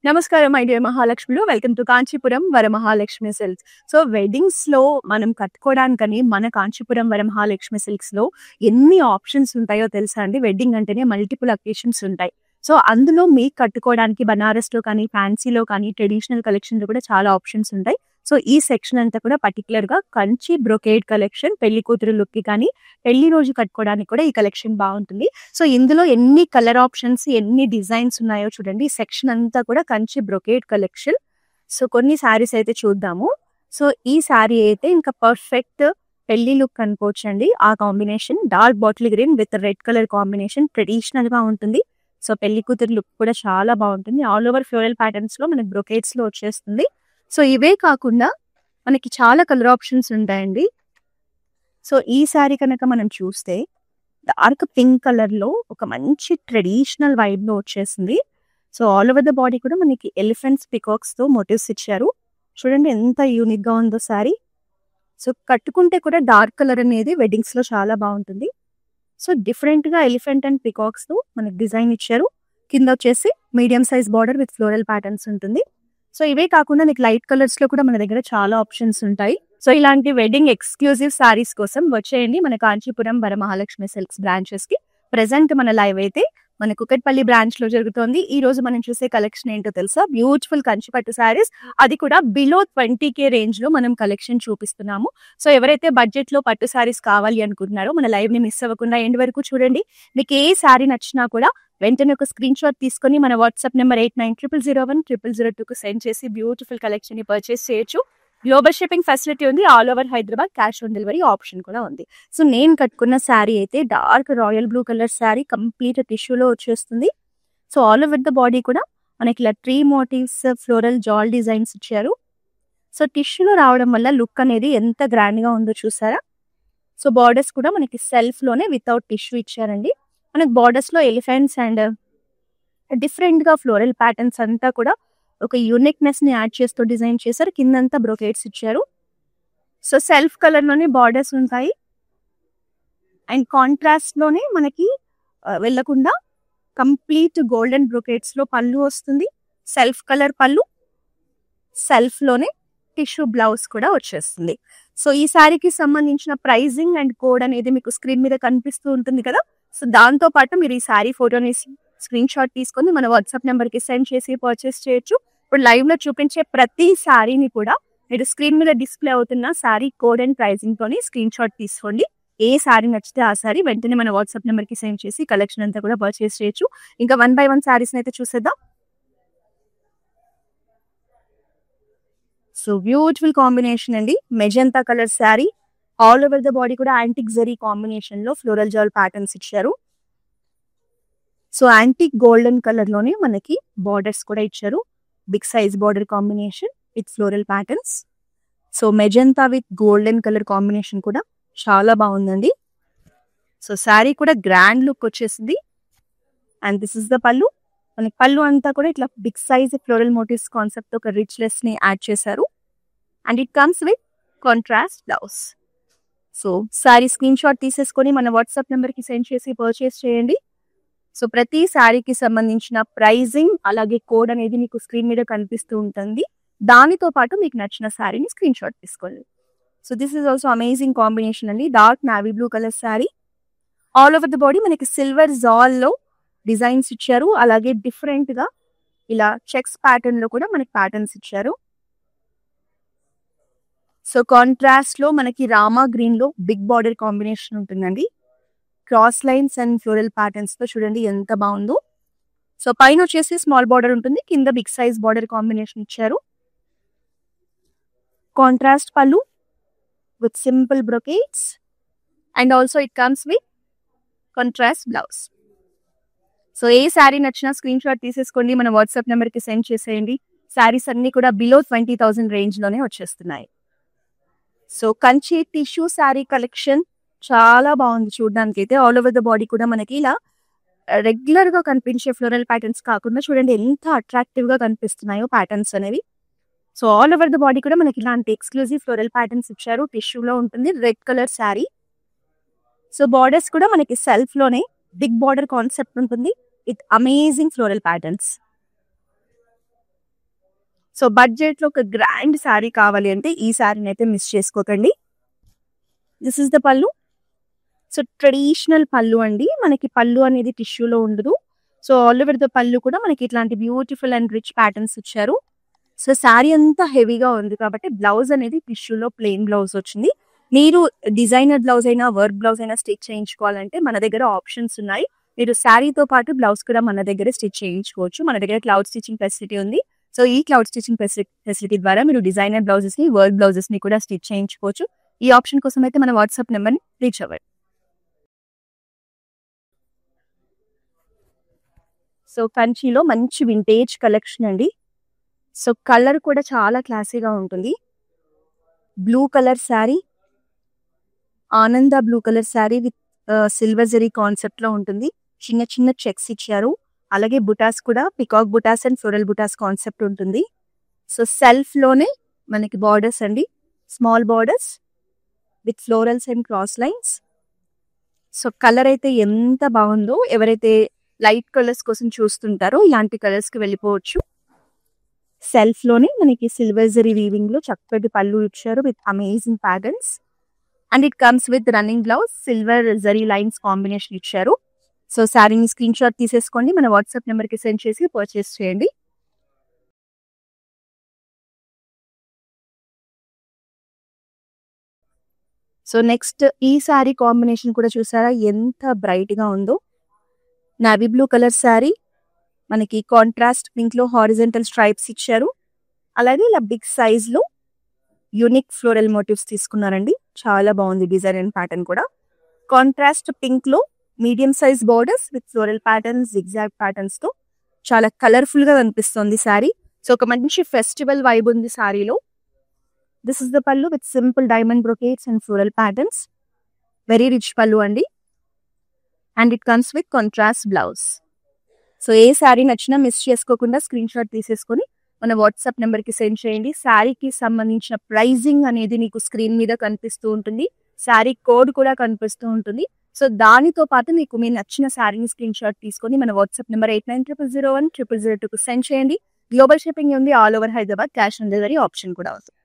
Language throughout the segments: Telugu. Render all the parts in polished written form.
నమస్కారం మై డియర్ మహాలక్ష్మిలు. Welcome to Kanchipuram Varamahalakshmi silks. So వెడ్డింగ్స్‌లో మనం కట్టుకోవడానికని మన కాంచీపురం వరమహాలక్ష్మి సిల్క్స్‌లో ఎన్ని ఆప్షన్స్ ఉంటాయో తెలుసా అండి? వెడ్డింగ్ అంటేనే మల్టిపుల్ అకేషన్స్ ఉంటాయి. సో అందులో మీకు కట్టుకోవడానికి బనారస్‌లో కానీ, ఫ్యాన్సీలో కానీ, ట్రెడిషనల్ కలెక్షన్‌లో కూడా చాలా ఆప్షన్స్ ఉంటాయి. సో ఈ సెక్షన్ అంతా కూడా పర్టిక్యులర్‌గా కంచి బ్రొకేడ్ కలెక్షన్ పెళ్లి కూతురు లుక్‌కి కానీ, పెళ్లి రోజు కట్టుకోవడానికి కూడా ఈ కలెక్షన్ బాగుంటుంది. సో ఇందులో ఎన్ని కలర్ ఆప్షన్స్, ఎన్ని డిజైన్స్ ఉన్నాయో చూడండి. ఈ సెక్షన్ అంతా కూడా కంచి బ్రొకేడ్ కలెక్షన్. సో కొన్ని సారీస్ అయితే చూద్దాము. సో ఈ సారీ అయితే ఇంకా పర్ఫెక్ట్ పెళ్లి లుక్ అనుకోవచ్చండి. ఆ combination dark bottle green with red colour combination traditional గా ఉంటుంది. సో పెళ్లి కూతురు లుక్ కూడా చాలా బాగుంటుంది. ఆల్ ఓవర్ ఫ్లోరల్ ప్యాటర్న్స్ లో మనకి బ్రొకేట్స్ లో వచ్చేస్తుంది. సో ఇవే కాకుండా మనకి చాలా కలర్ ఆప్షన్స్ ఉంటాయండి. సో ఈ సారీ కనుక మనం చూస్తే డార్క్ పింక్ కలర్ లో ఒక మంచి ట్రెడిషనల్ వైబ్ లో వచ్చేసింది. So all over the body కూడా మనకి ఎలిఫెంట్స్ పికాక్స్ తో మోటివ్స్ ఇచ్చారు. చూడండి ఎంత యూనిక్ గా ఉందో సారీ. సో కట్టుకుంటే కూడా డార్క్ కలర్ అనేది వెడ్డింగ్స్ లో చాలా బాగుంటుంది. సో డిఫరెంట్ గా ఎలిఫెంట్ అండ్ పికాక్స్ తో మనకి డిజైన్ ఇచ్చారు. కింద వచ్చేసి medium size border with floral patterns ఉంటుంది. సో ఇవే కాకుండా మీకు లైట్ కలర్స్ లో కూడా మన దగ్గర చాలా ఆప్షన్స్ ఉంటాయి. సో ఇలాంటి వెడ్డింగ్ ఎక్స్క్లూజివ్ సారీస్ కోసం వచ్చేయండి మన కాంచీపురం వరమహాలక్ష్మి సిల్క్స్ బ్రాంచెస్ కి. ప్రెసెంట్ మన లైవ్ అయితే మన కుకట్పల్లి బ్రాంచ్ లో జరుగుతోంది. ఈ రోజు మనం చూసే కలెక్షన్ ఏంటో తెలుసా? బ్యూటిఫుల్ కంచి పట్టు సారీస్, అది కూడా బిలో 20K రేంజ్ లో మనం కలెక్షన్ చూపిస్తున్నాము. సో ఎవరైతే బడ్జెట్ లో పట్టు సారీస్ కావాలి అనుకుంటున్నారో మన లైవ్ ని మిస్ అవ్వకుండా ఎండ్ వరకు చూడండి. మీకు ఏ సారీ నచ్చినా కూడా వెంటనే ఒక స్క్రీన్ షాట్ తీసుకొని మన వాట్సాప్ నెంబర్ 8900010002కు సెండ్ చేసి బ్యూటిఫుల్ కలెక్షన్ ని పర్చేస్ చేయొచ్చు. గ్లోబల్ షిప్పింగ్ ఫెసిలిటీ ఉంది. All over Hyderabad cash on delivery option కూడా ఉంది. సో నేను కట్టుకున్న శారీ అయితే dark royal blue colour sari, complete టిష్యూలో వచ్చేస్తుంది. So all over the body కూడా మనకి ఇలా ట్రీ మోటివ్స్, ఫ్లోరల్ జాల్ డిజైన్స్ ఇచ్చారు. సో టిష్యూలో రావడం వల్ల లుక్ అనేది ఎంత గ్రాండ్ గా ఉందో చూసారా? సో బార్డర్స్ కూడా మనకి సెల్ఫ్ లోనే వితౌట్ టిష్యూ ఇచ్చారండి. మనకి బార్డర్స్ లో ఎలిఫెంట్స్ అండ్ డిఫరెంట్ గా ఫ్లోరల్ ప్యాటర్న్స్ అంతా కూడా ఒక యూనిక్నెస్ ని యాడ్ చేస్తూ డిజైన్ చేశారు. కిందంతా బ్రొకేట్స్ ఇచ్చారు. సో సెల్ఫ్ కలర్ లోనే బార్డర్స్ ఉంటాయి అండ్ కాంట్రాస్ట్ లోనే మనకి వెళ్ళకుండా కంప్లీట్ గోల్డెన్ బ్రొకేట్స్ లో పళ్ళు వస్తుంది. సెల్ఫ్ కలర్ పళ్ళు, సెల్ఫ్ లోనే టిష్యూ బ్లౌజ్ కూడా వచ్చేస్తుంది. సో ఈ సారీకి సంబంధించిన ప్రైజింగ్ అండ్ కోడ్ అనేది మీకు స్క్రీన్ మీద కనిపిస్తూ ఉంటుంది కదా. సో దాంతో పాటు మీరు ఈ సారీ ఫోటోని స్క్రీన్ షాట్ తీసుకొని మన వాట్సాప్ నెంబర్ కి సెండ్ చేసి పర్చేస్ చేయొచ్చు. ఇప్పుడు లైవ్ లో చూపించే ప్రతి సారీని కూడా మీరు స్క్రీన్ మీద డిస్ప్లే అవుతున్న సారీ కోడ్ అండ్ ప్రైజింగ్ తోని స్క్రీన్ షాట్ తీసుకోండి. ఏ సారీ నచ్చితే ఆ సారీ వెంటనే మన వాట్సాప్ నెంబర్ కి సెండ్ చేసి కలెక్షన్ అంతా కూడా పర్చేస్ చేయొచ్చు. ఇంకా 1 by 1 సారీస్ అయితే చూసేద్దాం. సో బ్యూటిఫుల్ కాంబినేషన్ అండి. Magenta colour sari, all over the body కూడా యాంటిక్ జరీ కాంబినేషన్ లో ఫ్లోరల్ జాల్ ప్యాటర్న్స్ ఇచ్చారు. సో యాంటిక్ గోల్డెన్ కలర్ లోనే మనకి బార్డర్స్ కూడా ఇచ్చారు. Big size border combination with floral patterns. So magenta with golden colour combination కూడా చాలా బాగుందండి. సో శారీ కూడా గ్రాండ్ లుక్ వచ్చేసింది. And this is the pallu. మనకి పళ్ళు అంతా కూడా ఇట్లా big size floral motifs concept తో ఒక రిచ్నెస్ ని యాడ్ చేశారు. And it comes with contrast blouse. So sari screen shot తీసేసుకొని మన వాట్సాప్ నెంబర్ కి సెండ్ చేసి పర్చేస్ చేయండి. సో ప్రతి శారీకి సంబంధించిన ప్రైజింగ్ అలాగే కోడ్ అనేది మీకు స్క్రీన్ మీద కనిపిస్తూ ఉంటుంది. దానితో పాటు మీకు నచ్చిన శారీని స్క్రీన్ షాట్ తీసుకోండి. So this is also amazing combination అండి. Dark navy blue colour sari, all over the body మనకి సిల్వర్ జాల్ లో డిజైన్స్ ఇచ్చారు. అలాగే డిఫరెంట్ గా ఇలా చెక్స్ ప్యాటర్న్ లో కూడా మనకి ప్యాటర్న్స్ ఇచ్చారు. సో కాంట్రాస్ట్ లో మనకి రామా గ్రీన్ లో బిగ్ బార్డర్ కాంబినేషన్ ఉంటుందండి. Cross lines and floral patterns తో చూడండి ఎంత బాగుందో. సో పైన వచ్చేసి స్మాల్ బార్డర్ ఉంటుంది, కింద బిగ్ సైజ్ బార్డర్ కాంబినేషన్ ఇచ్చారు. కాంట్రాస్ట్ పళ్ళు with simple brocades and also it comes with contrast blouse. So ఏ శారీ నచ్చినా స్క్రీన్ షాట్ తీసేసుకోండి, మన వాట్సాప్ నెంబర్ కి సెండ్ చేసేయండి. శారీస్ అన్ని కూడా బిలో 20,000 రేంజ్ లోనే వచ్చేస్తున్నాయి. So Kanchi tissue sari collection చాలా బాగుంది చూడడానికి అయితే. ఆల్ ఓవర్ ద బాడీ కూడా మనకి ఇలా రెగ్యులర్ గా కనిపించే ఫ్లోరల్ ప్యాటర్న్స్ కాకుండా చూడండి ఎంత అట్రాక్టివ్ గా కనిపిస్తున్నాయో ప్యాటర్న్స్ అనేవి. So all over the body కూడా మనకి ఇలాంటి ఎక్స్క్లూజివ్ ఫ్లోరల్ ప్యాటర్న్స్ ఇచ్చారు. టిష్యూలో ఉంటుంది, red colour sari. So borders కూడా మనకి సెల్ఫ్ లోనే బిగ్ బార్డర్ కాన్సెప్ట్ ఉంటుంది with amazing floral patterns. So budget లో ఒక గ్రాండ్ శారీ కావాలి అంటే ఈ శారీని అయితే మిస్ చేసుకోకండి. దిస్ ఇస్ ద పళ్ళు. సో ట్రెడిషనల్ పళ్ళు అండి. మనకి పళ్ళు అనేది టిష్యూలో ఉండదు. సో ఆల్ ఓవర్ ద పళ్ళు కూడా మనకి ఇట్లాంటి బ్యూటిఫుల్ అండ్ రిచ్ ప్యాటర్న్స్ ఇచ్చారు. సో శారీ అంతా హెవీగా ఉంది కాబట్టి బ్లౌజ్ అనేది టిష్యూలో ప్లెయిన్ బ్లౌజ్ వచ్చింది. మీరు డిజైనర్ బ్లౌజ్ అయినా వర్క్ బ్లౌజ్ అయినా స్టిచ్ చేయించుకోవాలంటే మన దగ్గర ఆప్షన్స్ ఉన్నాయి. మీరు శారీతో పాటు బ్లౌజ్ కూడా మన దగ్గర స్టిచ్ చేయించుకోవచ్చు. మన దగ్గర క్లౌడ్ స్టిచింగ్ ఫెసిలిటీ ఉంది. సో ఈ క్లౌడ్ స్టిచింగ్ ఫెసిలిటీ ద్వారా మీరు డిజైనర్ బ్లౌజెస్ ని వర్క్ బ్లౌజెస్ ని కూడా స్టిచ్ చేయించుకోవచ్చు. ఈ ఆప్షన్ కోసం అయితే మన వాట్సాప్ నెంబర్ని రీచ్ అవ్వండి. సో కంచిలో మంచి వింటేజ్ కలెక్షన్ అండి. సో కలర్ కూడా చాలా క్లాసీగా ఉంటుంది. Blue colour sari, Ananda blue colour sari with silver zari concept లో ఉంటుంది. చిన్న చిన్న చెక్స్ ఇచ్చారు. అలాగే బుటాస్ కూడా peacock butas and floral butas concept ఉంటుంది. సో సెల్ఫ్ లోనే మనకి బార్డర్స్ అండి, small borders with florals and cross lines. So colour అయితే ఎంత బాగుందో. ఎవరైతే లైట్ కలర్స్ కోసం చూస్తుంటారో ఇలాంటి కలర్స్ కి వెళ్ళిపోవచ్చు. సెల్ఫ్ లోనే మనకి సిల్వర్ జరీ వీవింగ్ లో చక్కటి పళ్ళు ఇచ్చారు with amazing patterns. And it comes with running blouse, silver zari lines combination ఇచ్చారు. సో శారీని స్క్రీన్ షాట్ తీసేసుకోండి, మన వాట్సాప్ నెంబర్ కి సెండ్ చేసి పర్చేస్ చేయండి. సో నెక్స్ట్ ఈ శారీ కాంబినేషన్ కూడా చూసారా ఎంత బ్రైట్ గా ఉందో. నావీ బ్లూ కలర్ శారీ, మనకి కాంట్రాస్ట్ పింక్ లో హారిజెంటల్ స్ట్రైప్స్ ఇచ్చారు. అలాగే ఇలా బిగ్ సైజ్ లో యూనిక్ ఫ్లోరల్ మోటివ్స్ తీసుకున్నారండి. చాలా బాగుంది డిజైన్ అండ్ ప్యాటర్న్ కూడా. కాంట్రాస్ట్ పింక్ లో medium size borders with floral patterns, zigzag patterns తో చాలా కలర్ఫుల్ గా కనిపిస్తుంది శారీ. సో ఒక మంచి ఫెస్టివల్ వైబ్ ఉంది శారీలో. This is the pallu with simple diamond brocades and floral patterns. Very rich pallu అండి. And it comes with contrast blouse. So ఏ శారీ నచ్చినా మిస్ చేసుకోకుండా స్క్రీన్ షాట్ తీసేసుకొని మన వాట్సాప్ నెంబర్ కి సెండ్ చేయండి. శారీకి సంబంధించిన ప్రైజింగ్ అనేది నీకు స్క్రీన్ మీద కనిపిస్తూ ఉంటుంది. శారీ కోడ్ కూడా కనిపిస్తూ ఉంటుంది. సో దానితో పాటు మీకు మీ నచ్చిన శారీని స్క్రీన్ షాట్ తీసుకొని మన వాట్సాప్ నెంబర్ 8900010002 సెండ్ చేయండి. గ్లోబల్ షిప్పింగ్ ఉంది all over Hyderabad. Cash on delivery option కూడా అవుతుంది.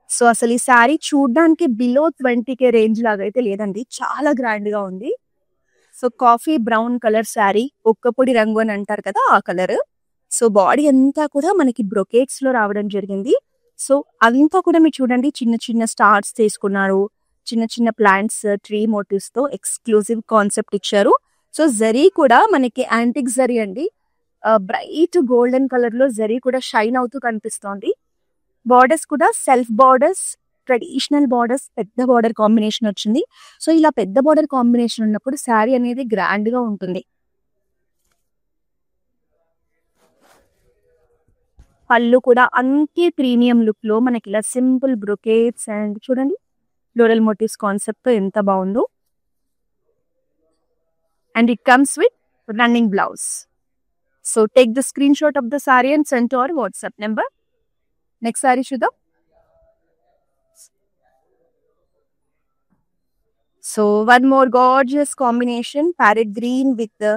సో అసలు ఈ శారీ చూడడానికి బిలో 20K రేంజ్ లాగా అయితే లేదండి, చాలా గ్రాండ్ గా ఉంది. So coffee brown colour sari, ఒక్కపొడి రంగు అని అంటారు కదా ఆ కలర్. సో బాడీ అంతా కూడా మనకి బ్రొకేట్స్ లో రావడం జరిగింది. సో అంతా కూడా మీరు చూడండి చిన్న చిన్న స్టార్స్ తీసుకున్నారు, చిన్న చిన్న ప్లాంట్స్, ట్రీ మోటివ్స్ తో ఎక్స్క్లూజివ్ కాన్సెప్ట్ ఇచ్చారు. సో జరీ కూడా మనకి యాంటిక్ జరీ అండి, బ్రైట్ గోల్డెన్ కలర్ లో జరీ కూడా షైన్ అవుతూ కనిపిస్తోంది. బార్డర్స్ కూడా సెల్ఫ్ బార్డర్స్, ట్రెడిషనల్ బార్డర్స్, పెద్ద బార్డర్ కాంబినేషన్ వచ్చింది. సో ఇలా పెద్ద బార్డర్ కాంబినేషన్ ఉన్నప్పుడు శారీ అనేది గ్రాండ్ గా ఉంటుంది. పళ్ళు కూడా అంతే ప్రీమియం లుక్ లో మనకి ఇలా సింపుల్ బ్రొకేట్స్ అండ్ చూడండి ఫ్లోరల్ మోటివ్స్ కాన్సెప్ట్ తో ఎంత బాగుందో. And it comes with running blouse. So take the screen shot of the sari and send to our WhatsApp number. Next sari చూద్దాం. So one more gorgeous combination, parrot green with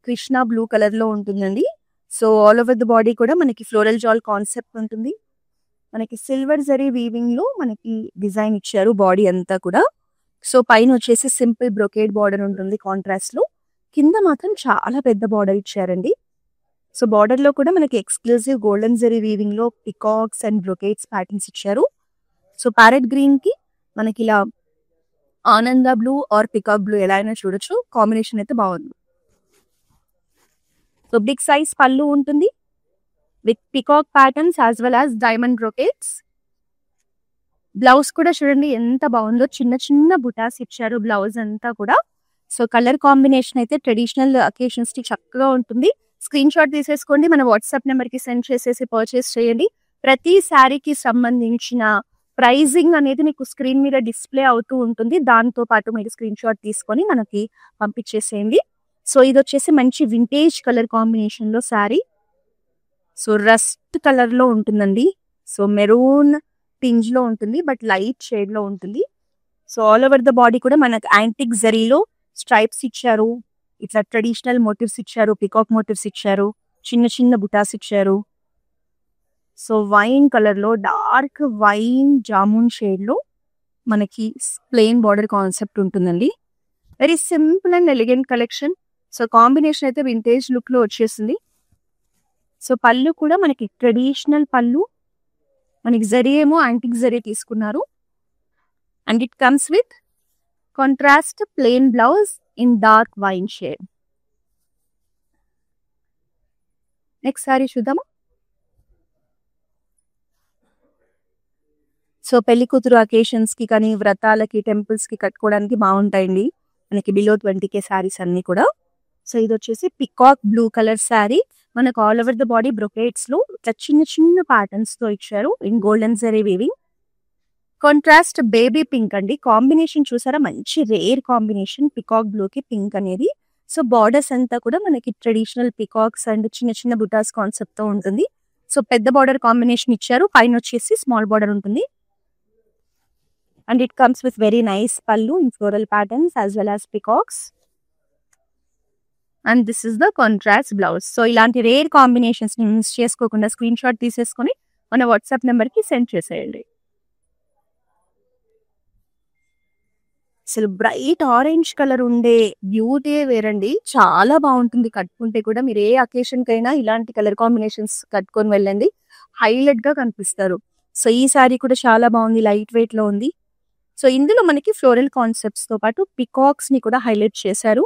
Krishna blue colour లో ఉంటుందండి. So all over the body కూడా మనకి ఫ్లోరల్ జాల్ కాన్సెప్ట్ ఉంటుంది. మనకి సిల్వర్ జరీ వీవింగ్ లో మనకి డిజైన్ ఇచ్చారు బాడీ అంతా కూడా. సో పైన వచ్చేసి సింపుల్ బ్రొకేడ్ బార్డర్ ఉంటుంది కాంట్రాస్ట్ లో, కింద మాత్రం చాలా పెద్ద బార్డర్ ఇచ్చారండి. సో బార్డర్ లో కూడా మనకి ఎక్స్క్లూజివ్ గోల్డెన్ జరీ వీవింగ్ లో పికాక్స్ అండ్ బ్రొకేట్స్ ప్యాటర్న్స్ ఇచ్చారు. సో ప్యారెట్ గ్రీన్ కి మనకి ఇలా ఆనంద బ్లూ ఆర్ పికాక్ బ్లూ ఎలా అయినా చూడొచ్చు, కాంబినేషన్ అయితే బాగుంది. సో బిగ్ సైజ్ పళ్ళు ఉంటుంది with peacock patterns as well as diamond brocades. Blouse కూడా చూడండి ఎంత బాగుందో, చిన్న చిన్న బుటాస్ ఇచ్చారు బ్లౌజ్ అంతా కూడా. సో కలర్ కాంబినేషన్ అయితే ట్రెడిషనల్ అకేషన్స్ కి చక్కగా ఉంటుంది. స్క్రీన్ షాట్ తీసేసుకోండి, మన వాట్సాప్ నెంబర్ కి సెండ్ చేసేసి పర్చేస్ చేయండి. ప్రతి శారీకి సంబంధించిన ప్రైజింగ్ అనేది మీకు స్క్రీన్ మీద డిస్ప్లే అవుతూ ఉంటుంది. దాంతో పాటు మీరు స్క్రీన్ షాట్ తీసుకొని మనకి పంపించేసేయండి. సో ఇది వచ్చేసి మంచి వింటేజ్ కలర్ కాంబినేషన్ లో శారీ. సో రస్ట్ కలర్ లో ఉంటుందండి. సో మెరూన్ పింజ్ లో ఉంటుంది, బట్ లైట్ షేడ్ లో ఉంటుంది. So all over the body కూడా మనకు యాంటిక్ జరీలో స్ట్రైప్స్ ఇచ్చారు. ఇట్లా ట్రెడిషనల్ మోటివ్స్ ఇచ్చారు, పికాక్ మోటివ్స్ ఇచ్చారు, చిన్న చిన్న బుటాస్ ఇచ్చారు. సో వైన్ కలర్ లో డార్క్ వైన్ జామున్ షేడ్ లో మనకి ప్లెయిన్ బార్డర్ కాన్సెప్ట్ ఉంటుందండి. Very simple and elegant collection. So combination అయితే వింటేజ్ లుక్ లో వచ్చేసింది. సో పళ్ళు కూడా మనకి ట్రెడిషనల్ పళ్ళు, మనకి జరీ ఏమో యాంటిక్ జరీ తీసుకున్నారు. And it comes with contrast plain blouse in dark wine shade. Next sorry చూద్దాము. సో పెళ్లి కూతురు అకేషన్స్ కి కానీ వ్రతాలకి టెంపుల్స్ కి కట్టుకోవడానికి బాగుంటాయండి మనకి బిలో 20K శారీస్ అన్ని కూడా. సో ఇది వచ్చేసి పికాక్ బ్లూ కలర్ శారీ. మనకు all over the body brocades లో ఇట్లా చిన్న చిన్న ప్యాటర్న్స్ తో ఇచ్చారు in golden zari weaving. Contrast baby pink అండి. కాంబినేషన్ చూసారా, మంచి రేర్ కాంబినేషన్ పికాక్ బ్లూ కి పింక్ అనేది. సో బార్డర్స్ అంతా కూడా మనకి ట్రెడిషనల్ పికాక్స్ అండ్ చిన్న చిన్న బుటాస్ కాన్సెప్ట్ తో ఉంటుంది. సో పెద్ద బార్డర్ కాంబినేషన్ ఇచ్చారు, పైన వచ్చేసి స్మాల్ బార్డర్ ఉంటుంది. And it comes with very nice pallu in floral patterns as well as peacocks. And this is the contrast blouse. So ఇలాంటి రేర్ కాంబినేషన్స్ ని మిస్ చేసుకోకుండా స్క్రీన్ షాట్ తీసేసుకొని మన వాట్సాప్ నెంబర్ కి సెండ్ చేసేయండి. అసలు బ్రైట్ ఆరెంజ్ కలర్ ఉండే బ్యూటీ వేరండి, చాలా బాగుంటుంది కట్టుకుంటే కూడా. మీరు ఏ అకేషన్ కైనా ఇలాంటి కలర్ కాంబినేషన్స్ కట్టుకొని వెళ్ళండి, హైలైట్ గా కనిపిస్తారు. సో ఈ సారీ కూడా చాలా బాగుంది, లైట్ వెయిట్ లో ఉంది. సో ఇందులో మనకి ఫ్లోరల్ కాన్సెప్ట్స్ తో పాటు పికాక్స్ ని కూడా హైలైట్ చేశారు.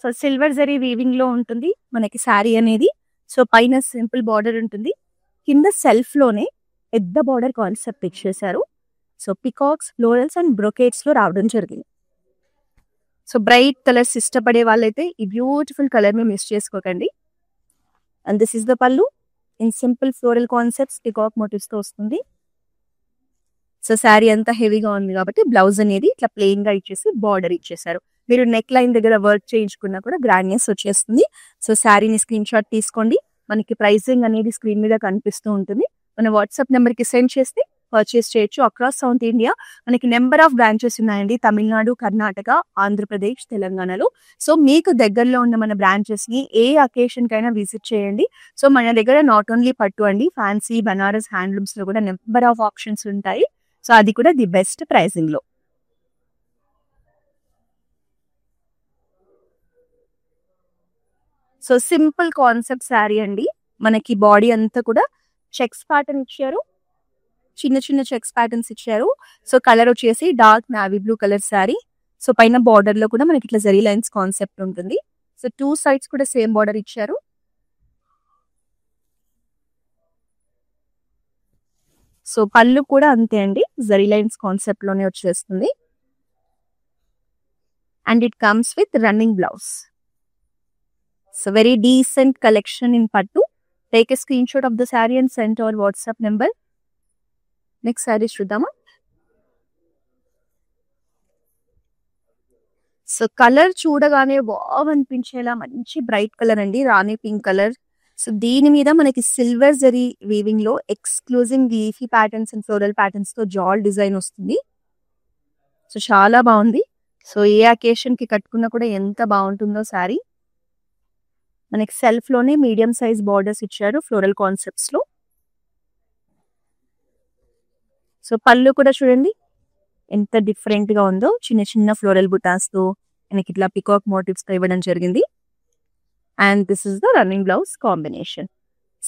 సో సిల్వర్ జరీ వీవింగ్ లో ఉంటుంది మనకి శారీ అనేది. సో పైన సింపుల్ బార్డర్ ఉంటుంది, కింద సెల్ఫ్ లోనే పెద్ద బార్డర్ కాన్సెప్ట్ ఇచ్చేసారు. So peacocks, florals and brocades లో రావడం జరిగింది. సో బ్రైట్ కలర్స్ ఇష్టపడే వాళ్ళైతే ఈ బ్యూటిఫుల్ కలర్ ని మిస్ చేసుకోకండి. And this is the pallu in simple floral concepts peacock motifs తో వస్తుంది. సో శారీ అంతా హెవీగా ఉంది కాబట్టి బ్లౌజ్ అనేది ఇట్లా ప్లెయిన్ గా ఇచ్చేసి బార్డర్ ఇచ్చేసారు. మీరు నెక్ లైన్ దగ్గర వర్క్ చేయించుకున్నా కూడా గ్రాండ్నెస్ వచ్చేస్తుంది. సో శారీని స్క్రీన్ షాట్ తీసుకోండి, మనకి ప్రైసింగ్ అనేది స్క్రీన్ మీద కనిపిస్తూ ఉంటుంది. మన వాట్సాప్ నెంబర్ కి సెండ్ చేస్తే పర్చేస్ చేయొచ్చు. అక్రాస్ సౌత్ ఇండియా మనకి నెంబర్ ఆఫ్ బ్రాంచెస్ ఉన్నాయండి, తమిళనాడు, కర్ణాటక, ఆంధ్రప్రదేశ్, తెలంగాణలో. సో మీకు దగ్గరలో ఉన్న మన బ్రాంచెస్ ని ఏ అకేషన్ కైనా విజిట్ చేయండి. సో మన దగ్గర నాట్ ఓన్లీ పట్టు అండి, ఫ్యాన్సీ, బనారస్, హ్యాండ్లూమ్స్ లో కూడా నెంబర్ ఆఫ్ ఆప్షన్స్ ఉంటాయి. సో అది కూడా ది బెస్ట్ ప్రైసింగ్ లో. సో సింపుల్ కాన్సెప్ట్ శారీ అండి, మనకి బాడీ అంతా కూడా చెక్స్ ప్యాటర్న్ ఇచ్చారు, చిన్న చిన్న చెక్స్ ప్యాటర్న్స్ ఇచ్చారు. సో కలర్ వచ్చేసి dark navy blue colour sari. So పైన బార్డర్ లో కూడా మనకి ఇట్లా జరీ లైన్స్ కాన్సెప్ట్ ఉంటుంది. సో టూ సైడ్స్ కూడా సేమ్ బార్డర్ ఇచ్చారు. సో పళ్ళు కూడా అంతే అండి, జరీ లైన్స్ కాన్సెప్ట్ లోనే వచ్చేస్తుంది. And it comes with running blouse. So very decent collection in pattu. Take a screen shot of the sari and send our WhatsApp number. Next sari చూద్దామా. సో కలర్ చూడగానే వావ్ అనిపించేలా మంచి బ్రైట్ కలర్ అండి, రాణి పింక్ కలర్. సో దీని మీద మనకి సిల్వర్ జరీ వీవింగ్ లో exclusive leafy patterns and floral patterns తో జాల్ డిజైన్ వస్తుంది. సో చాలా బాగుంది. సో ఏ అకేషన్ కి కట్టుకున్నా కూడా ఎంత బాగుంటుందో శారీ. మనకి సెల్ఫ్ లోనే మీడియం సైజ్ బార్డర్స్ ఇచ్చారు ఫ్లోరల్ కాన్సెప్ట్స్ లో. సో పళ్ళు కూడా చూడండి ఎంత డిఫరెంట్ గా ఉందో, చిన్న చిన్న ఫ్లోరల్ బుటాస్ తో మనకి ఇట్లా పికాక్ మోటివ్స్ తో ఇవ్వడం జరిగింది. And this is the running blouse combination.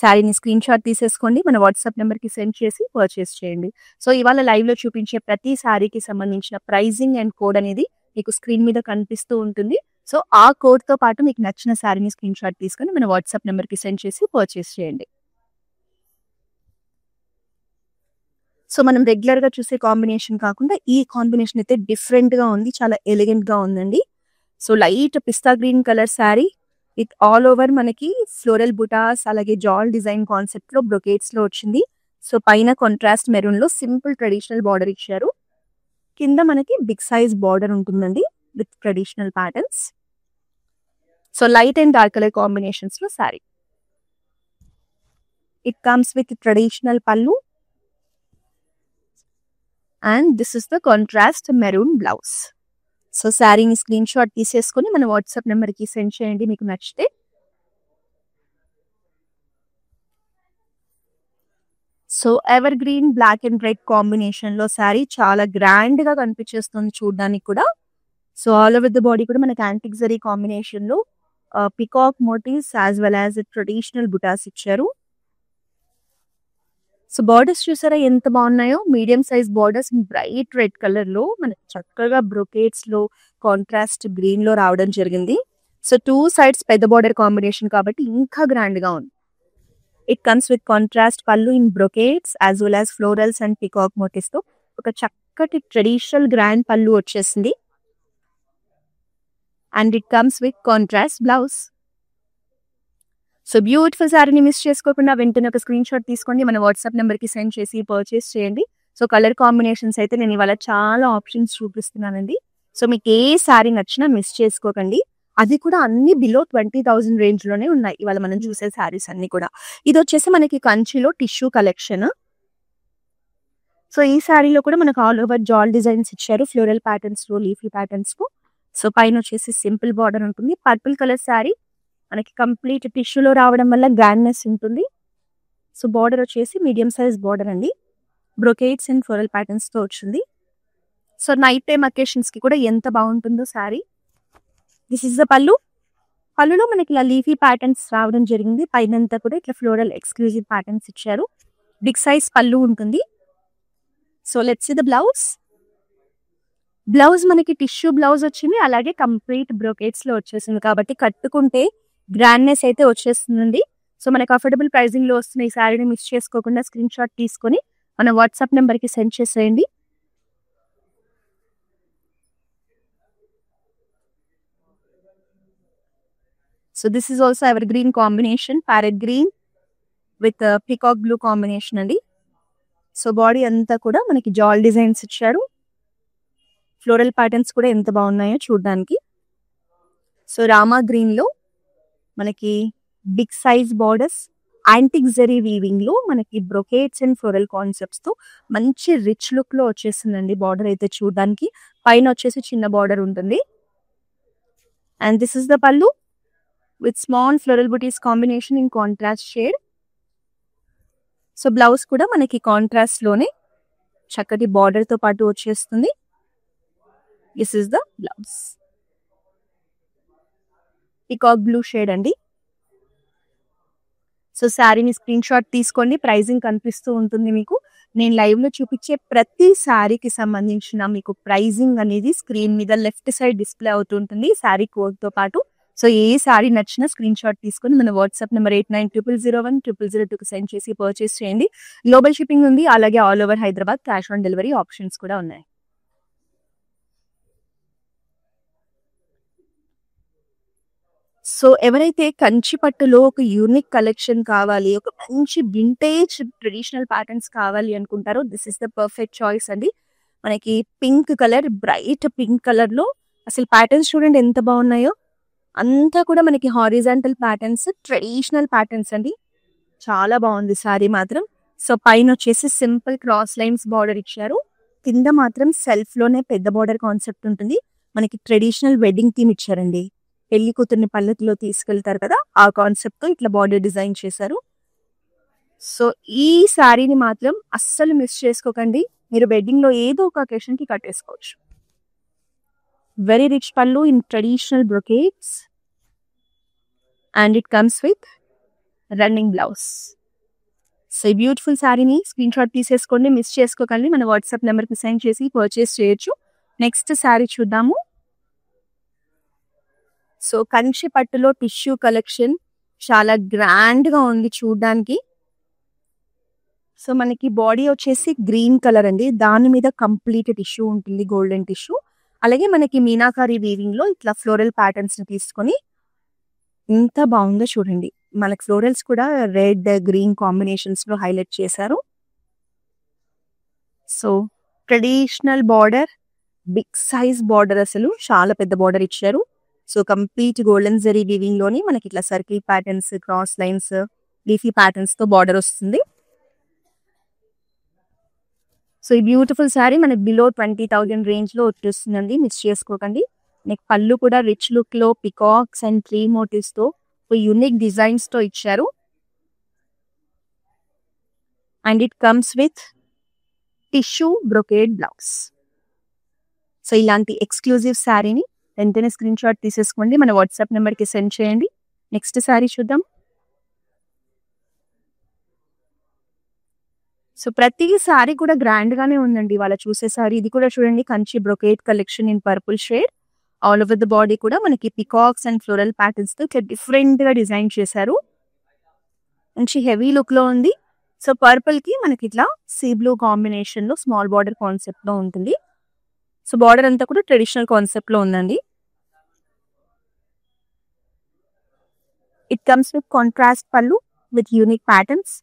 శారీని స్క్రీన్ షాట్ తీసేసుకోండి, మన వాట్సాప్ నెంబర్ కి సెండ్ చేసి పర్చేస్ చేయండి. సో ఇవాళ లైవ్ లో చూపించే ప్రతి శారీకి సంబంధించిన ప్రైజింగ్ అండ్ కోడ్ అనేది మీకు స్క్రీన్ మీద కనిపిస్తూ ఉంటుంది. సో ఆ కోడ్ తో పాటు మీకు నచ్చిన శారీని స్క్రీన్ షాట్ తీసుకొని మన వాట్సాప్ నెంబర్ కి సెండ్ చేసి పర్చేస్ చేయండి. సో మనం రెగ్యులర్ గా చూసే కాంబినేషన్ కాకుండా ఈ కాంబినేషన్ అయితే డిఫరెంట్ గా ఉంది, చాలా ఎలిగెంట్ గా ఉందండి. So light pista green colour sari with all over మనకి ఫ్లోరల్ బుటాస్ అలాగే జాల్ డిజైన్ కాన్సెప్ట్ లో బ్రొకేట్స్ లో వచ్చింది. సో పైన కాంట్రాస్ట్ మెరూన్ లో సింపుల్ ట్రెడిషనల్ బార్డర్ ఇచ్చారు, కింద మనకి బిగ్ సైజ్ బార్డర్ ఉంటుందండి with traditional patterns. So light and dark colour combinations లో sari. It comes with traditional pallu and this is the contrast maroon blouse. So శారీని స్క్రీన్ షాట్ తీసేసుకొని మన వాట్సాప్ నెంబర్కి సెండ్ చేయండి మీకు నచ్చితే. So ever green black and red combination లో శారీ చాలా గ్రాండ్ గా కనిపించేస్తుంది చూడడానికి కూడా. So all over the body కూడా మనకి యాంటిక్ జరీ కాంబినేషన్ లో peacock motifs as well as traditional బుటాస్ ఇచ్చారు. సో బార్డర్స్ చూసారా ఎంత బాగున్నాయో, medium size borders bright red colour లో మనకి చక్కగా బ్రొకేట్స్ లో కాంట్రాస్ట్ గ్రీన్ లో రావడం జరిగింది. సో 2 sides పెద్ద బార్డర్ కాంబినేషన్ కాబట్టి ఇంకా గ్రాండ్ గా ఉంది. It comes with contrast pallu in brocades as well as florals and peacock motifs తో ఒక చక్కటి ట్రెడిషనల్ గ్రాండ్ పళ్ళు వచ్చేసింది. And it comes with contrast blouse. So beautiful శారీని మిస్ చేసుకోకుండా వెంటనే ఒక స్క్రీన్ షాట్ తీసుకోండి, మన వాట్సాప్ నెంబర్కి సెండ్ చేసి పర్చేస్ చేయండి. సో కలర్ కాంబినేషన్స్ అయితే నేను ఇవాళ చాలా ఆప్షన్స్ చూపిస్తున్నానండి. సో మీకు ఏ శారీ నచ్చినా మిస్ చేసుకోకండి. అది కూడా అన్ని బిలో 20,000 రేంజ్ లోనే ఉన్నాయి ఇవాళ మనం చూసే శారీస్ అన్ని కూడా. ఇది వచ్చేసి మనకి కంచిలో టిష్యూ కలెక్షన్. సో ఈ శారీలో కూడా మనకు ఆల్ ఓవర్ జాల్ డిజైన్స్ ఇచ్చారు, ఫ్లోరల్ ప్యాటర్న్స్ లో, లీఫీ ప్యాటర్న్స్ కు. సో పైన వచ్చేసి సింపుల్ బార్డర్ ఉంటుంది. పర్పుల్ కలర్ శారీ మనకి కంప్లీట్ టిష్యూలో రావడం వల్ల గ్రాండ్నెస్ ఉంటుంది. సో బార్డర్ వచ్చేసి మీడియం సైజ్ బార్డర్ అండి, బ్రొకేట్స్ అండ్ ఫ్లోరల్ ప్యాటర్న్స్ తో వచ్చింది. సో నైట్ టైమ్ అకేషన్స్ కి కూడా ఎంత బాగుంటుందో శారీ. దిస్ ఇస్ ద పళ్ళు. పళ్ళులో మనకి ఇలా లీఫీ ప్యాటర్న్స్ రావడం జరిగింది, పైనంతా కూడా ఇట్లా ఫ్లోరల్ ఎక్స్క్లూజివ్ ప్యాటర్న్స్ ఇచ్చారు. బిగ్ సైజ్ పళ్ళు ఉంటుంది. So let's see the blouse. Blouse మనకి టిష్యూ బ్లౌజ్ వచ్చింది, అలాగే కంప్లీట్ బ్రొకేట్స్ లో వచ్చేసింది కాబట్టి కట్టుకుంటే గ్రాండ్నెస్ అయితే వచ్చేస్తుందండి. సో మనకి అఫోర్డబుల్ ప్రైజింగ్ లో వస్తున్న ఈ శారీని మిస్ చేసుకోకుండా స్క్రీన్ షాట్ తీసుకొని మన వాట్సాప్ నెంబర్ కి సెండ్ చేసేయండి. So this is also ever green combination, parrot green with peacock blue combination అండి. సో బాడీ అంతా కూడా మనకి జాల్ డిజైన్స్ ఇచ్చారు, ఫ్లోరల్ ప్యాటర్న్స్ కూడా ఎంత బాగున్నాయో చూడడానికి. సో రామా గ్రీన్ లో మనకి big size borders, antique zari weaving లో మనకి బ్రొకేట్స్ అండ్ ఫ్లోరల్ కాన్సెప్ట్స్ తో మంచి రిచ్ లుక్ లో వచ్చేసిందండి బార్డర్ అయితే చూడడానికి. పైన వచ్చేసి చిన్న బార్డర్ ఉంటుంది. And this is the pallu with small floral buttis combination in contrast shade. So blouse కూడా మనకి కాంట్రాస్ట్ లోనే చక్కటి బార్డర్ తో పాటు వచ్చేస్తుంది. This is the blouse, peacock blue shade అండి. సో శారీని స్క్రీన్ షాట్ తీసుకోండి, ప్రైజింగ్ కనిపిస్తూ ఉంటుంది మీకు. నేను లైవ్ లో చూపించే ప్రతి శారీకి సంబంధించిన మీకు ప్రైజింగ్ అనేది స్క్రీన్ మీద లెఫ్ట్ సైడ్ డిస్ప్లే అవుతుంటుంది శారీ కోడ్ తో పాటు. సో ఏ శారీ నచ్చినా స్క్రీన్ షాట్ తీసుకొని మన వాట్సాప్ నెంబర్ 8900010002 సెండ్ చేసి పర్చేస్ చేయండి. గ్లోబల్ షిప్పింగ్ ఉంది, అలాగే all over Hyderabad cash on delivery options కూడా ఉన్నాయి. సో ఎవరైతే కంచి పట్టులో ఒక యూనిక్ కలెక్షన్ కావాలి, ఒక మంచి వింటేజ్ ట్రెడిషనల్ ప్యాటర్న్స్ కావాలి అనుకుంటారో this is the perfect choice అండి. మనకి pink colour, bright pink colour లో అసలు ప్యాటర్న్స్ చూడండి ఎంత బాగున్నాయో. అంతా కూడా మనకి హారిజాంటల్ ప్యాటర్న్స్, ట్రెడిషనల్ ప్యాటర్న్స్ అండి. చాలా బాగుంది సారీ మాత్రం. సో పైన వచ్చేసి సింపుల్ క్రాస్ లైన్స్ బార్డర్ ఇచ్చారు, కింద మాత్రం సెల్ఫ్ లోనే పెద్ద బార్డర్ కాన్సెప్ట్ ఉంటుంది. మనకి ట్రెడిషనల్ వెడ్డింగ్ థీమ్ ఇచ్చారండి, పెళ్లి కూతుర్ని పల్లకిలో తీసుకెళ్తారు కదా, ఆ కాన్సెప్ట్ తో ఇట్లా బార్డర్ డిజైన్ చేశారు. సో ఈ శారీని మాత్రం అస్సలు మిస్ చేసుకోకండి, మీరు వెడ్డింగ్ లో ఏదో ఒక అకేషన్ కి కట్టేసుకోవచ్చు. వెరీ రిచ్ పళ్ళు in traditional brocades and it comes with running blouse. So ఈ బ్యూటిఫుల్ శారీని స్క్రీన్ షాట్ తీసేసుకోండి, మిస్ చేసుకోకండి, మన వాట్సాప్ నెంబర్కి సెండ్ చేసి పర్చేస్ చేయొచ్చు. నెక్స్ట్ శారీ చూద్దాము. సో కంచి పట్టులో టిష్యూ కలెక్షన్ చాలా గ్రాండ్ గా ఉంది చూడడానికి. సో మనకి బాడీ వచ్చేసి గ్రీన్ కలర్ అండి, దాని మీద కంప్లీట్ టిష్యూ ఉంటుంది, గోల్డెన్ టిష్యూ. అలాగే మనకి మీనాకారి వీవింగ్ లో ఇట్లా ఫ్లోరల్ ప్యాటర్న్స్ ని తీసుకొని ఎంత బాగుందో చూడండి. మనకి ఫ్లోరల్స్ కూడా రెడ్ గ్రీన్ కాంబినేషన్స్ లో హైలైట్ చేశారు. So traditional border, big size border, అసలు చాలా పెద్ద బార్డర్ ఇచ్చారు. So complete golden zari weaving లోని మనకి ఇట్లా circle patterns, cross lines, leafy patterns తో బార్డర్ వస్తుంది. సో ఈ బ్యూటిఫుల్ శారీ మనకి బిలో 20,000 రేంజ్ లో వచ్చేస్తుందండి, మిస్ చేసుకోకండి. నెక్ పళ్ళు కూడా రిచ్ లుక్ లో పికాక్స్ అండ్ ట్రీ మోటివ్స్ తో యూనిక్ డిజైన్స్ తో ఇచ్చారు. And it comes with tissue brocade blouse. So ఇలాంటి ఎక్స్క్లూజివ్ శారీని వెంటనే స్క్రీన్ షాట్ తీసేసుకోండి, మన వాట్సాప్ నెంబర్కి సెండ్ చేయండి. నెక్స్ట్ శారీ చూద్దాం. సో ప్రతి శారీ కూడా గ్రాండ్ గానే ఉందండి ఇవాళ చూసే శారీ. ఇది కూడా చూడండి, Kanchi brocade collection in purple shade. All over the body కూడా మనకి పికాక్స్ అండ్ ఫ్లోరల్ ప్యాటర్న్స్ తో ఇట్లా డిఫరెంట్ గా డిజైన్ చేశారు. మంచి హెవీ లుక్ లో ఉంది. సో పర్పుల్ కి మనకి ఇట్లా సీ బ్లూ కాంబినేషన్ లో స్మాల్ బార్డర్ కాన్సెప్ట్ లో ఉంటుంది. సో బార్డర్ అంతా కూడా ట్రెడిషనల్ కాన్సెప్ట్ లో ఉందండి. ఇట్ కమ్స్ విత్ కాంట్రాస్ట్ పళ్ళు with unique patterns.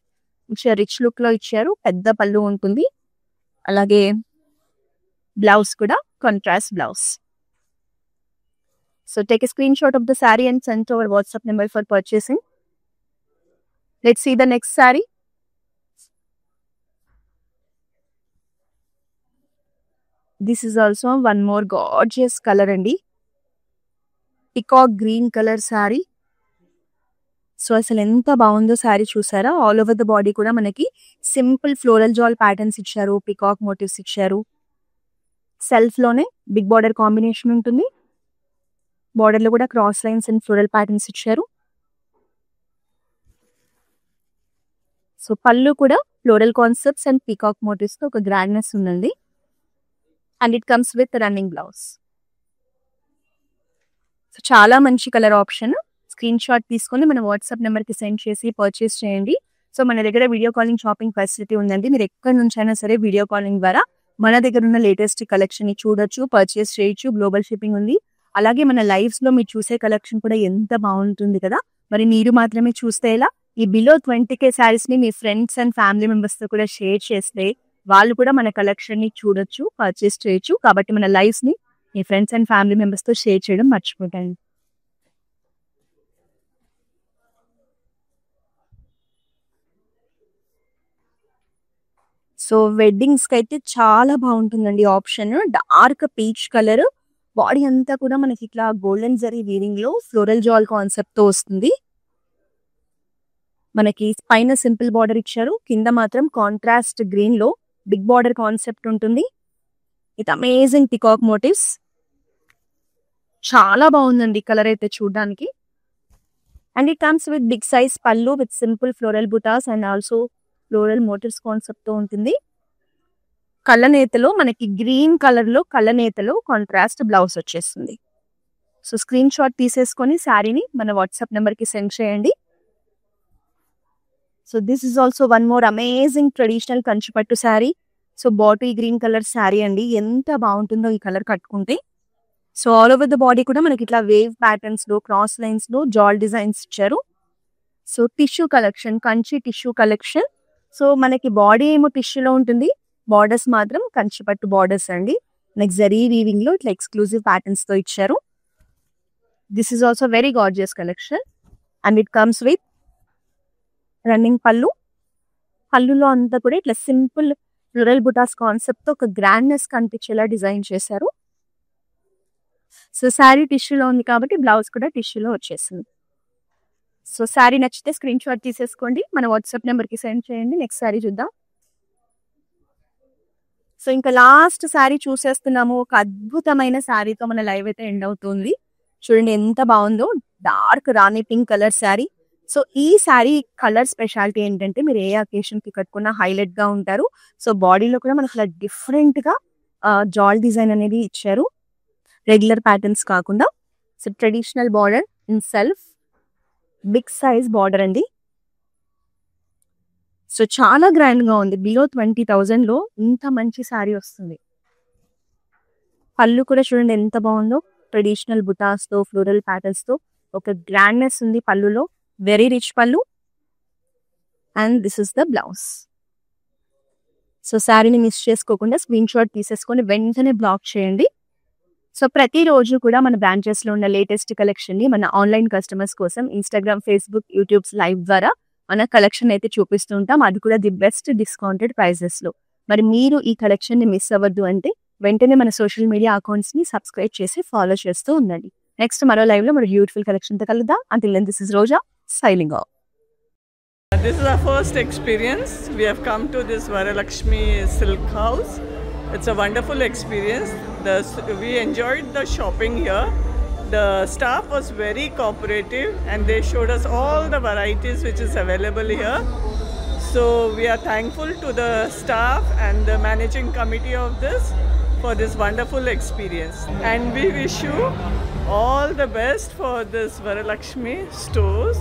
Rich look లో ఇచ్చారు, పెద్ద పళ్ళు ఉంటుంది. అలాగే బ్లౌజ్ కూడా contrast blouse. So take a screen shot of the sari and send to our WhatsApp number for purchasing. Let's see the next sari. This is also one more gorgeous colour అండి, peacock green colour sari. So అసలు ఎంత బాగుందో శారీ చూసారా. ఆల్ ఓవర్ ద బాడీ కూడా మనకి సింపుల్ ఫ్లోరల్ జాల్ ప్యాటర్న్స్ ఇచ్చారు, పికాక్ మోటివ్స్ ఇచ్చారు. సెల్ఫ్ లోనే బిగ్ బార్డర్ కాంబినేషన్ ఉంటుంది. బార్డర్ లో కూడా cross lines and floral patterns ఇచ్చారు. సో పళ్ళు కూడా floral concepts and peacock motifs తో ఒక గ్రాండ్నెస్ ఉందండి. And it comes with running blouse. So చాలా మంచి కలర్ ఆప్షన్. స్క్రీన్ షాట్ తీసుకొని మన వాట్సాప్ నెంబర్కి సెండ్ చేసి పర్చేస్ చేయండి. సో మన దగ్గర వీడియో కాలింగ్ షాపింగ్ ఫెసిలిటీ ఉందండి. మీరు ఎక్కడి నుంచి అయినా సరే వీడియో కాలింగ్ ద్వారా మన దగ్గర ఉన్న లేటెస్ట్ కలెక్షన్ ని చూడొచ్చు, పర్చేస్ చేయొచ్చు. గ్లోబల్ షిప్పింగ్ ఉంది. అలాగే మన లైవ్స్ లో మీరు చూసే కలెక్షన్ కూడా ఎంత బాగుంటుంది కదా. మరి మీరు మాత్రమే చూస్తే ఎలా, ఈ బిలో 20K శారీస్ ని మీ ఫ్రెండ్స్ అండ్ ఫ్యామిలీ మెంబర్స్ తో కూడా షేర్ చేస్తే వాళ్ళు కూడా మన కలెక్షన్ ని చూడొచ్చు, పర్చేస్ చేయొచ్చు. కాబట్టి మన లైవ్స్ ని మీ ఫ్రెండ్స్ అండ్ ఫ్యామిలీ మెంబర్స్ తో షేర్ చేయడం మర్చిపోకండి. సో వెడ్డింగ్స్ కి అయితే చాలా బాగుంటుందండి option. Dark peach colour, body అంతా కూడా మనకి ఇట్లా గోల్డెన్ జరీ వీవింగ్ లో ఫ్లోరల్ జాల్ కాన్సెప్ట్ తో వస్తుంది. మనకి పైన సింపుల్ బార్డర్ ఇచ్చారు, కింద మాత్రం కాంట్రాస్ట్ గ్రీన్ లో బిగ్ బార్డర్ కాన్సెప్ట్ ఉంటుంది. With amazing peacock motifs. చాలా బాగుందండి కలర్ అయితే చూడడానికి. And it comes with big size pallu with simple floral buttas and also floral motifs concept తో ఉంటుంది. కళ్ళనేతలో మనకి గ్రీన్ కలర్ లో కళ్ళనేతలో కాంట్రాస్ట్ బ్లౌజ్ వచ్చేస్తుంది. సో స్క్రీన్ షాట్ తీసేసుకొని శారీని మన వాట్సాప్ నెంబర్ కి సెండ్ చేయండి. So this is also one more amazing traditional కంచిపట్టు sari. So bottle green colour sari అండి, ఎంత బాగుంటుందో ఈ కలర్ కట్టుకుంటే. So all over the body కూడా మనకి ఇట్లా వేవ్ ప్యాటర్న్స్ లో క్రాస్ లైన్స్ లో జాల్ డిజైన్స్ ఇచ్చారు. So tissue collection, Kanchi tissue collection. So మనకి బాడీ ఏమో టిష్యూలో ఉంటుంది, బార్డర్స్ మాత్రం కంచిపట్టు బార్డర్స్ అండి. నెక్స్ట్ జరీ వీవింగ్ లో ఇట్లా ఎక్స్క్లూజివ్ ప్యాటర్న్స్ తో ఇచ్చారు. This is also very gorgeous collection. And it comes with running పళ్ళు. పళ్ళులో అంతా కూడా ఇట్లా సింపుల్ ఫ్లోరల్ బుటాస్ కాన్సెప్ట్ తో ఒక గ్రాండ్నెస్ కనిపించేలా డిజైన్ చేశారు. సో శారీ టిష్యూలో ఉంది కాబట్టి బ్లౌజ్ కూడా టిష్యూలో వచ్చేసింది. సో శారీ నచ్చితే స్క్రీన్ షాట్ తీసేసుకోండి, మన వాట్సాప్ నెంబర్కి సెండ్ చేయండి. నెక్స్ట్ శారీ చూద్దాం. సో ఇంకా లాస్ట్ శారీ చూసేస్తున్నాము. ఒక అద్భుతమైన శారీతో మన లైవ్ అయితే ఎండ్ అవుతుంది. చూడండి ఎంత బాగుందో, డార్క్ రాణి పింక్ కలర్ శారీ. సో ఈ శారీ కలర్ స్పెషాలిటీ ఏంటంటే మీరు ఏ అకేషన్ కి కట్టుకున్నా హైలైట్ గా ఉంటారు. సో బాడీలో కూడా మనకి ఇలా డిఫరెంట్ గా జాల్ డిజైన్ అనేది ఇచ్చారు, రెగ్యులర్ ప్యాటర్న్స్ కాకుండా. So traditional border in self, big size border అండి. సో చాలా గ్రాండ్ గా ఉంది. బిలో 20,000 లో ఇంత మంచి శారీ వస్తుంది. పళ్ళు కూడా చూడండి ఎంత బాగుందో, ట్రెడిషనల్ బుటాస్ తో ఫ్లోరల్ ప్యాటర్న్స్ తో ఒక గ్రాండ్నెస్ ఉంది పళ్ళులో. వెరీ రిచ్ పళ్ళు. And this is the blouse. So శారీని మిస్ చేసుకోకుండా స్క్రీన్ షాట్ తీసేసుకొని వెంటనే బ్లాక్ చేయండి. సో ప్రతిరోజు కూడా మన బ్రాంచెస్ లో ఉన్న లేటెస్ట్ కలెక్షన్ ని మన ఆన్లైన్ కస్టమర్స్ కోసం ఇన్స్టాగ్రామ్, ఫేస్బుక్, యూట్యూబ్స్ లైవ్ ద్వారా మన కలెక్షన్ అయితే చూపిస్తూ ఉంటాం. అది కూడా ది బెస్ట్ డిస్కౌంటెడ్ ప్రైజెస్ లో. మరి మీరు ఈ కలెక్షన్ ని మిస్ అవ్వద్దు అంటే వెంటనే మన సోషల్ మీడియా అకౌంట్స్ని సబ్స్క్రైబ్ చేసి ఫాలో చేస్తూ ఉండండి. నెక్స్ట్ మరో లైవ్లో మరో బ్యూటిఫుల్ కలెక్షన్తో కలుద్దాం. Until then, this is Roja signing off. This is our first experience. We have come to this Varalakshmi Silk House. It's a wonderful experience. We enjoyed the shopping here. The staff was very cooperative and they showed us all the varieties which is available here. So we are thankful to the staff and the managing committee of this for this wonderful experience. And we wish you all the best for this Varalakshmi stores.